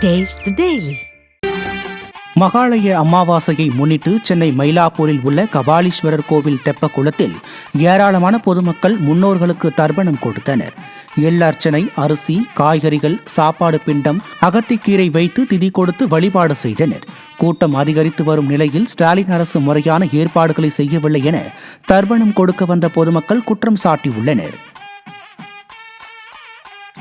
Taste the Daily. மகாளய அமாவாசையை முன்னிட்டு சென்னை மயிலாப்பூரில் உள்ள கபாலீஸ்வரர் கோவில் தெப்பக்குளத்தில் ஏராளமான பொதுமக்கள் முன்னோர்களுக்கு தர்ப்பணம் கொடுத்தனர். எள்ளர்ச்சனை, அரிசி, காய்கறிகள், சாப்பாடு பிண்டம், அகத்திக்கீரை வைத்து திதி கொடுத்து வழிபாடு செய்தனர். கூட்டம் அதிகரித்து வரும் நிலையில் ஸ்டாலின் அரசு முறையான ஏற்பாடுகளை செய்யவில்லை என தர்ப்பணம் கொடுக்க வந்த பொதுமக்கள் குற்றம் சாட்டியுள்ளனர்.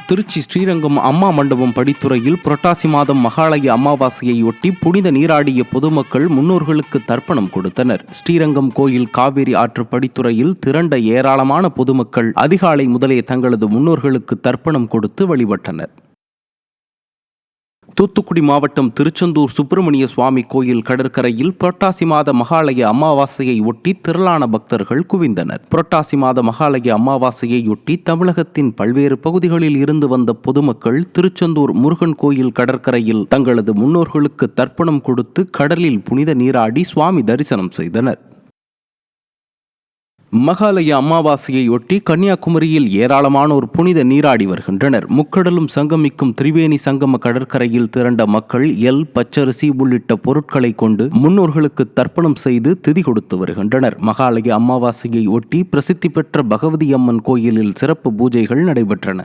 திருச்சி ஸ்ரீரங்கம் அம்மா மண்டபம் படித்துறையில் புரட்டாசி மாதம் மகாளய அமாவாசையொட்டி புனித நீராடிய பொதுமக்கள் முன்னோர்களுக்கு தர்ப்பணம் கொடுத்தனர். ஸ்ரீரங்கம் கோயில் காவிரி ஆற்று படித்துறையில் திரண்ட ஏராளமான பொதுமக்கள் அதிகாலை முதலே தங்களது முன்னோர்களுக்கு தர்ப்பணம் கொடுத்து வழிபட்டனர். தூத்துக்குடி மாவட்டம் திருச்செந்தூர் சுப்பிரமணிய சுவாமி கோயில் கடற்கரையில் புரட்டாசி மாத மகாலய அமாவாசையை ஒட்டி திரளான பக்தர்கள் குவிந்தனர். புரட்டாசி மாத மகாலய அமாவாசையொட்டி தமிழகத்தின் பல்வேறு பகுதிகளில் இருந்து வந்த பொதுமக்கள் திருச்செந்தூர் முருகன் கோயில் கடற்கரையில் தங்களது முன்னோர்களுக்கு தர்ப்பணம் கொடுத்து கடலில் புனித நீராடி சுவாமி தரிசனம் செய்தனர். மகாலய அமாவாசையொட்டி கன்னியாகுமரியில் ஏராளமானோர் புனித நீராடி வருகின்றனர். முக்கடலும் சங்கமிக்கும் திரிவேணி சங்கம கடற்கரையில் திரண்ட மக்கள் எல், பச்சரிசி உள்ளிட்ட பொருட்களை கொண்டு முன்னோர்களுக்கு தர்ப்பணம் செய்து திதி கொடுத்து வருகின்றனர். மகாலய அமாவாசையை ஒட்டி பிரசித்தி பெற்ற பகவதி அம்மன் கோயிலில் சிறப்பு பூஜைகள் நடைபெற்றன.